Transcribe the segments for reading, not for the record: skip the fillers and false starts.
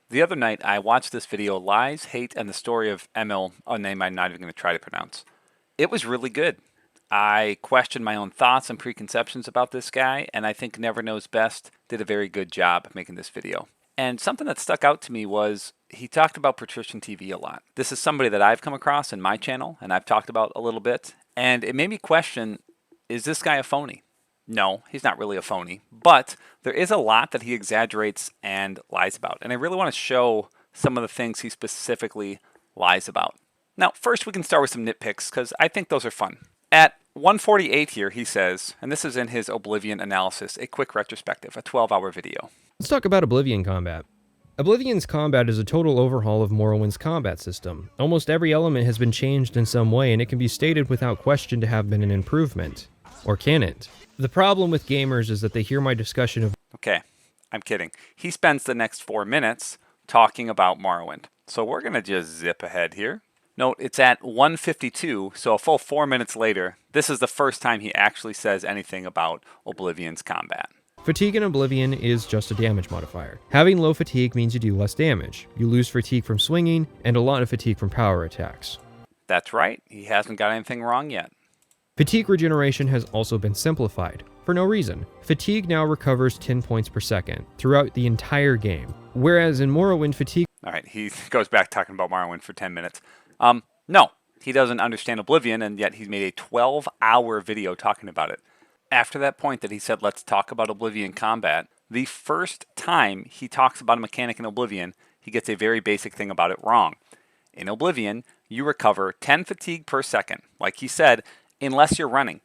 The other night, I watched this video, Lies, Hate, and the Story of Emil, a name I'm not even going to try to pronounce. It was really good. I questioned my own thoughts and preconceptions about this guy, and I think Never Knows Best did a very good job making this video. And something that stuck out to me was he talked about Patrician TV a lot. This is somebody that I've come across in my channel, and I've talked about a little bit, and it made me question, is this guy a phony? No, he's not really a phony, but there is a lot that he exaggerates and lies about. And I really want to show some of the things he specifically lies about. Now, first we can start with some nitpicks because I think those are fun. At 148 here, he says, and this is in his Oblivion analysis, a quick retrospective, a 12-hour video. Let's talk about Oblivion combat. Oblivion's combat is a total overhaul of Morrowind's combat system. Almost every element has been changed in some way, and it can be stated without question to have been an improvement. Or can it? The problem with gamers is that they hear my discussion of... Okay, I'm kidding. He spends the next 4 minutes talking about Morrowind. So we're going to just zip ahead here. Note, it's at 1:52, so a full 4 minutes later, this is the first time he actually says anything about Oblivion's combat. Fatigue in Oblivion is just a damage modifier. Having low fatigue means you do less damage. You lose fatigue from swinging, and a lot of fatigue from power attacks. That's right, he hasn't got anything wrong yet. Fatigue regeneration has also been simplified, for no reason. Fatigue now recovers 10 points per second throughout the entire game, whereas in Morrowind, fatigue... Alright, he goes back talking about Morrowind for 10 minutes. No, he doesn't understand Oblivion, and yet he's made a 12-hour video talking about it. After that point that he said, let's talk about Oblivion combat, the first time he talks about a mechanic in Oblivion, he gets a very basic thing about it wrong. In Oblivion, you recover 10 fatigue per second, like he said, unless you're running.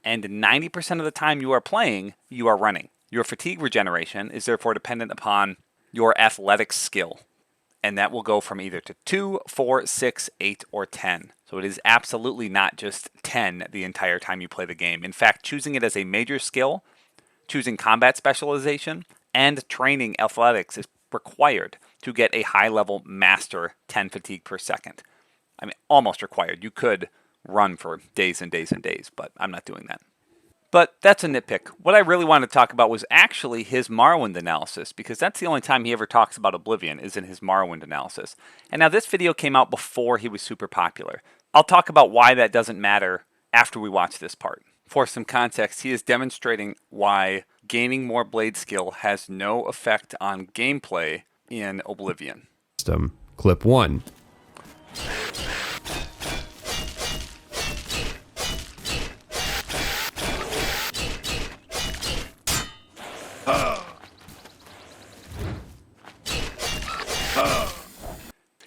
And 90% of the time you are playing, you are running. Your fatigue regeneration is therefore dependent upon your athletic skill. And that will go from either to 2, 4, 6, 8, or 10. So it is absolutely not just 10 the entire time you play the game. In fact, choosing it as a major skill, choosing combat specialization, and training athletics is required to get a high-level master 10 fatigue per second. I mean, almost required. You could run for days and days and days, but I'm not doing that. But that's a nitpick. What I really wanted to talk about was actually his Morrowind analysis, because that's the only time he ever talks about Oblivion is in his Morrowind analysis. And now this video came out before he was super popular. I'll talk about why that doesn't matter after we watch this part. For some context, he is demonstrating why gaining more blade skill has no effect on gameplay in Oblivion. System. Clip 1.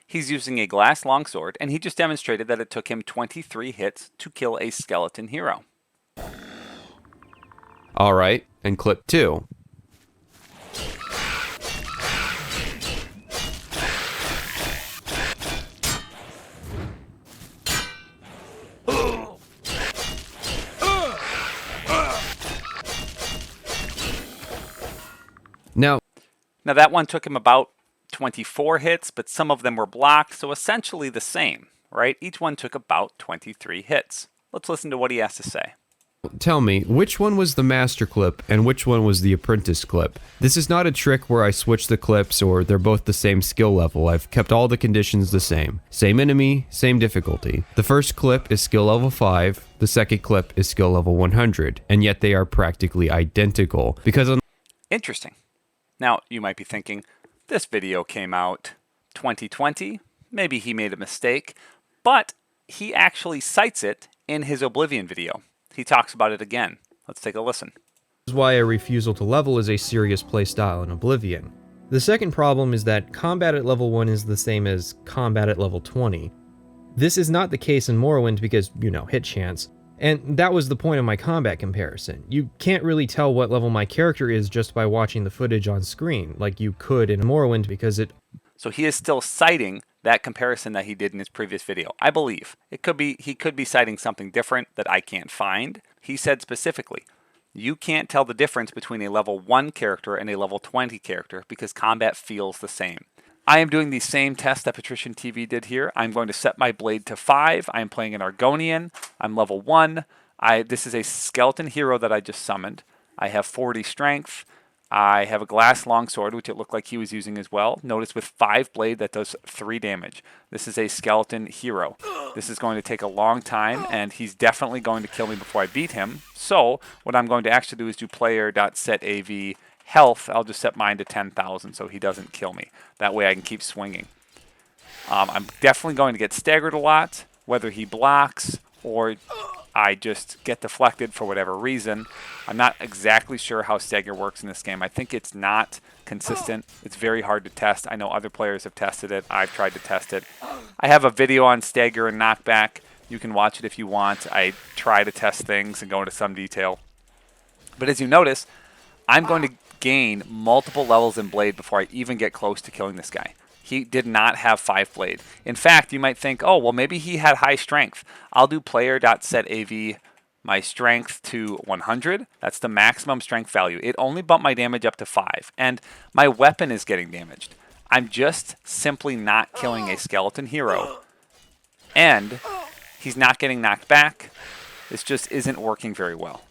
He's using a glass longsword, and he just demonstrated that it took him 23 hits to kill a skeleton hero. Alright, and clip 2. Now that one took him about 24 hits, but some of them were blocked, so essentially the same, right? Each one took about 23 hits. Let's listen to what he has to say. Tell me, which one was the master clip and which one was the apprentice clip? This is not a trick where I switch the clips or they're both the same skill level. I've kept all the conditions the same. Same enemy, same difficulty. The first clip is skill level 5, the second clip is skill level 100, and yet they are practically identical because on... Interesting. Now, you might be thinking, this video came out 2020, maybe he made a mistake, but he actually cites it in his Oblivion video. He talks about it again. Let's take a listen. This is why a refusal to level is a serious playstyle in Oblivion. The second problem is that combat at level 1 is the same as combat at level 20. This is not the case in Morrowind because, you know, hit chance. And that was the point of my combat comparison. You can't really tell what level my character is just by watching the footage on screen, like you could in Morrowind because it... So he is still citing that comparison that he did in his previous video. I believe. He could be citing something different that I can't find. He said specifically, you can't tell the difference between a level 1 character and a level 20 character because combat feels the same. I am doing the same test that Patrician TV did here. I'm going to set my blade to 5. I'm playing an Argonian. I'm level 1. This is a skeleton hero that I just summoned. I have 40 strength. I have a glass longsword, which it looked like he was using as well. Notice with 5 blade, that does 3 damage. This is a skeleton hero. This is going to take a long time, and he's definitely going to kill me before I beat him. So what I'm going to actually do is do player.setAV health. I'll just set mine to 10,000 so he doesn't kill me. That way I can keep swinging. I'm definitely going to get staggered a lot, whether he blocks or I just get deflected for whatever reason. I'm not exactly sure how stagger works in this game. I think it's not consistent. It's very hard to test. I know other players have tested it. I've tried to test it. I have a video on stagger and knockback. You can watch it if you want. I try to test things and go into some detail. But as you notice, I'm going to gain multiple levels in blade before I even get close to killing this guy. He did not have 5 blade. In fact, you might think, oh, well, maybe he had high strength. I'll do player.setAV my strength to 100. That's the maximum strength value. It only bumped my damage up to 5, and my weapon is getting damaged. I'm just simply not killing a skeleton hero, and he's not getting knocked back. This just isn't working very well.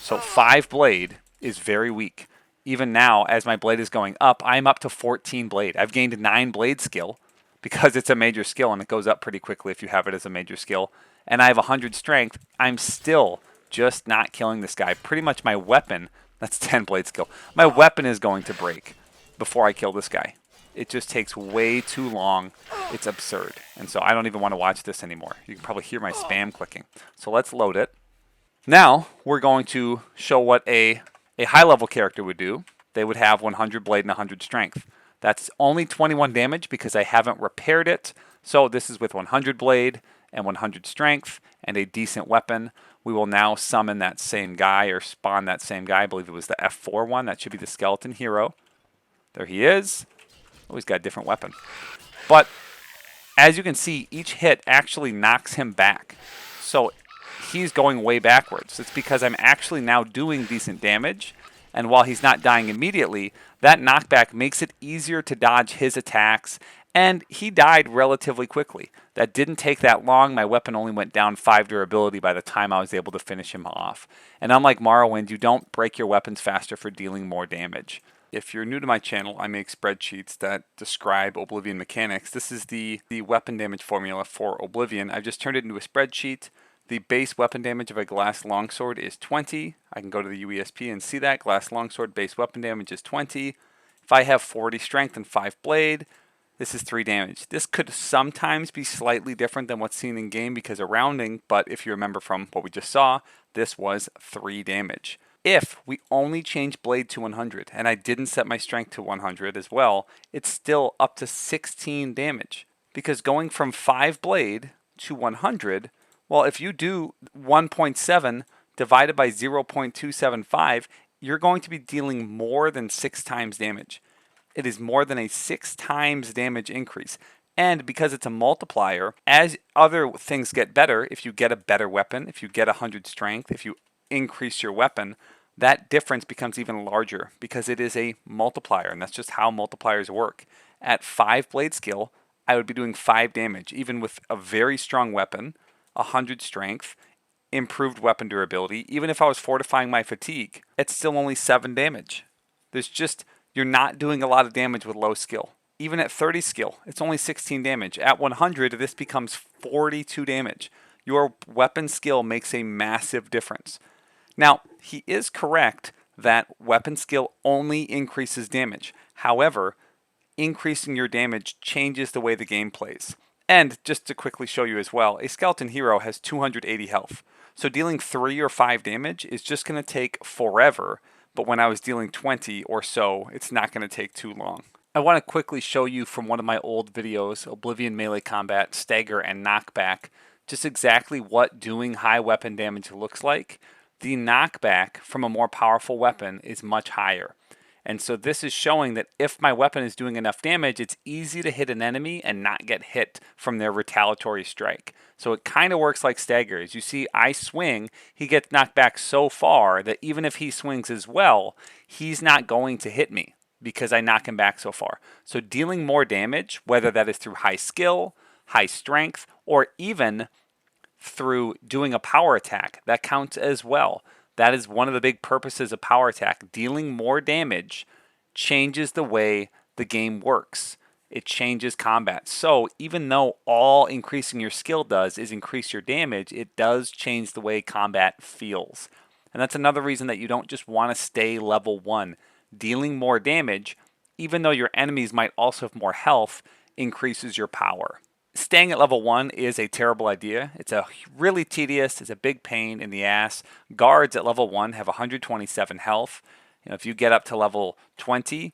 So 5 blade is very weak. Even now, as my blade is going up, I'm up to 14 blade. I've gained 9 blade skill because it's a major skill, and it goes up pretty quickly if you have it as a major skill. And I have 100 strength. I'm still just not killing this guy. Pretty much my weapon, that's 10 blade skill, my weapon is going to break before I kill this guy. It just takes way too long. It's absurd. And so I don't even want to watch this anymore. You can probably hear my spam clicking. So let's load it. Now we're going to show what a high-level character would do. They would have 100 blade and 100 strength. That's only 21 damage because I haven't repaired it. So this is with 100 blade and 100 strength and a decent weapon. We will now summon that same guy or spawn that same guy. I believe it was the F4 one. That should be the skeleton hero. There he is. Oh, he's got a different weapon. But as you can see, each hit actually knocks him back. So he's going way backwards. It's because I'm actually now doing decent damage, and while he's not dying immediately, that knockback makes it easier to dodge his attacks, and he died relatively quickly. That didn't take that long. My weapon only went down 5 durability by the time I was able to finish him off. And unlike Morrowind, you don't break your weapons faster for dealing more damage. If you're new to my channel, I make spreadsheets that describe Oblivion mechanics. This is the weapon damage formula for Oblivion. I've just turned it into a spreadsheet. The base weapon damage of a glass longsword is 20. I can go to the UESP and see that. Glass longsword base weapon damage is 20. If I have 40 strength and 5 blade, this is 3 damage. This could sometimes be slightly different than what's seen in game because of rounding, but if you remember from what we just saw, this was 3 damage. If we only change blade to 100, and I didn't set my strength to 100 as well, it's still up to 16 damage. Because going from 5 blade to 100, well, if you do 1.7 divided by 0.275, you're going to be dealing more than 6 times damage. It is more than a 6 times damage increase. And because it's a multiplier, as other things get better, if you get a better weapon, if you get 100 strength, if you increase your weapon, that difference becomes even larger because it is a multiplier, and that's just how multipliers work. At 5 blade skill, I would be doing 5 damage, even with a very strong weapon, 100 strength, improved weapon durability. Even if I was fortifying my fatigue, it's still only 7 damage. You're not doing a lot of damage with low skill. Even at 30 skill, it's only 16 damage. At 100, this becomes 42 damage. Your weapon skill makes a massive difference. Now, he is correct that weapon skill only increases damage. However, increasing your damage changes the way the game plays. And just to quickly show you as well, a skeleton hero has 280 health. So dealing 3 or 5 damage is just going to take forever, but when I was dealing 20 or so, it's not going to take too long. I want to quickly show you from one of my old videos, Oblivion Melee Combat, Stagger, and Knockback, just exactly what doing high weapon damage looks like. The knockback from a more powerful weapon is much higher. And so this is showing that if my weapon is doing enough damage, it's easy to hit an enemy and not get hit from their retaliatory strike. So it kind of works like stagger. As you see, I swing, he gets knocked back so far that even if he swings as well, he's not going to hit me because I knock him back so far. So dealing more damage, whether that is through high skill, high strength, or even through doing a power attack, that counts as well. That is one of the big purposes of power attack. Dealing more damage changes the way the game works. It changes combat. So even though all increasing your skill does is increase your damage, it does change the way combat feels. And that's another reason that you don't just want to stay level 1. Dealing more damage, even though your enemies might also have more health, increases your power. Staying at level 1 is a terrible idea. It's a really tedious, it's a big pain in the ass. Guards at level 1 have 127 health. If you get up to level 20,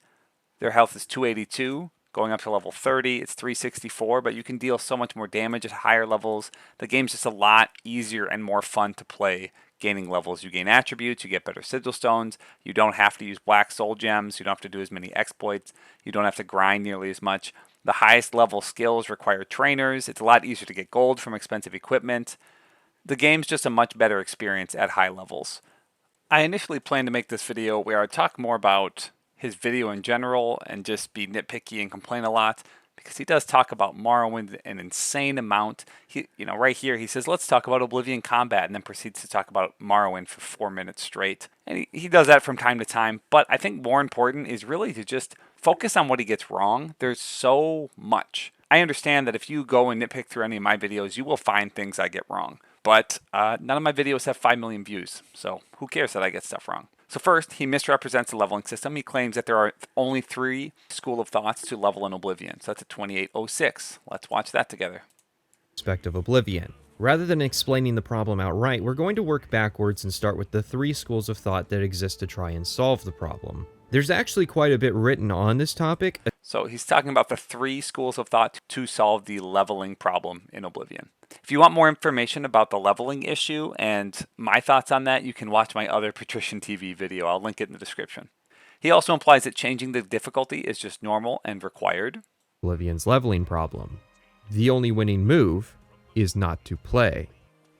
their health is 282. Going up to level 30, it's 364, but you can deal so much more damage at higher levels. The game's just a lot easier and more fun to play gaining levels. You gain attributes, you get better sigil stones, you don't have to use black soul gems, you don't have to do as many exploits, you don't have to grind nearly as much. The highest level skills require trainers. It's a lot easier to get gold from expensive equipment. The game's just a much better experience at high levels. I initially planned to make this video where I'd talk more about his video in general and just be nitpicky and complain a lot, because he does talk about Morrowind an insane amount. Right here he says, let's talk about Oblivion combat, and then proceeds to talk about Morrowind for 4 minutes straight. And he does that from time to time, but I think more important is really to just focus on what he gets wrong. There's so much. I understand that if you go and nitpick through any of my videos, you will find things I get wrong. But none of my videos have 5 million views, so who cares that I get stuff wrong? So first, he misrepresents the leveling system. He claims that there are only 3 school of thoughts to level in Oblivion. So that's a 2806. Let's watch that together. Aspect of Oblivion. Rather than explaining the problem outright, we're going to work backwards and start with the 3 schools of thought that exist to try and solve the problem. There's actually quite a bit written on this topic. So he's talking about the 3 schools of thought to solve the leveling problem in Oblivion. If you want more information about the leveling issue and my thoughts on that, you can watch my other Patrician TV video. I'll link it in the description. He also implies that changing the difficulty is just normal and required. Oblivion's leveling problem. The only winning move is not to play.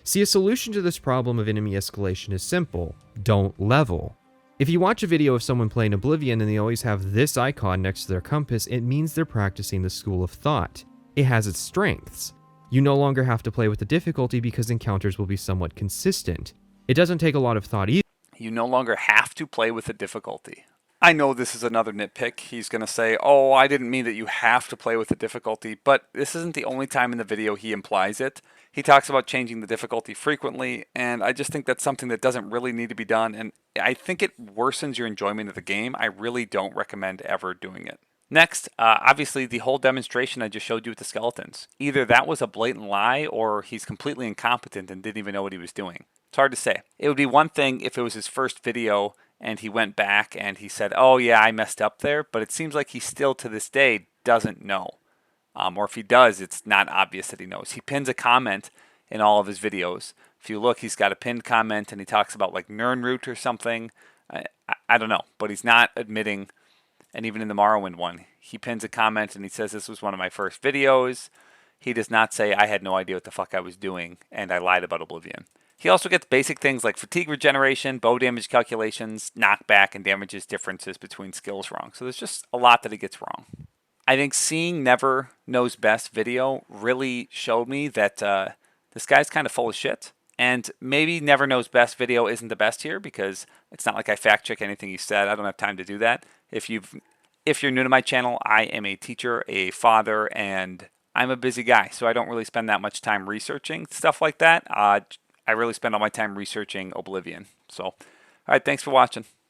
See, a solution to this problem of enemy escalation is simple. Don't level. If you watch a video of someone playing Oblivion and they always have this icon next to their compass, it means they're practicing the school of thought. It has its strengths. You no longer have to play with the difficulty because encounters will be somewhat consistent. It doesn't take a lot of thought either. You no longer have to play with the difficulty. I know this is another nitpick. He's going to say, oh, I didn't mean that you have to play with the difficulty, but this isn't the only time in the video he implies it. He talks about changing the difficulty frequently, and I just think that's something that doesn't really need to be done, and I think it worsens your enjoyment of the game. I really don't recommend ever doing it. Next, obviously the whole demonstration I just showed you with the skeletons. Either that was a blatant lie or he's completely incompetent and didn't even know what he was doing. It's hard to say. It would be one thing if it was his first video and he went back and he said, oh yeah, I messed up there, but it seems like he still to this day doesn't know. Or if he does, it's not obvious that he knows. He pins a comment in all of his videos. If you look, he's got a pinned comment and he talks about like Nirnroot or something. I don't know, but he's not admitting. And even in the Morrowind one, he pins a comment and he says this was one of my first videos. He does not say I had no idea what the fuck I was doing and I lied about Oblivion. He also gets basic things like fatigue regeneration, bow damage calculations, knockback, and damages differences between skills wrong. So there's just a lot that he gets wrong. I think seeing Never Knows Best video really showed me that this guy's kind of full of shit. And maybe Never Knows Best video isn't the best here because it's not like I fact check anything he said. I don't have time to do that. If you're new to my channel, I am a teacher, a father, and I'm a busy guy, so I don't really spend that much time researching stuff like that. I really spend all my time researching Oblivion. So, all right, thanks for watching.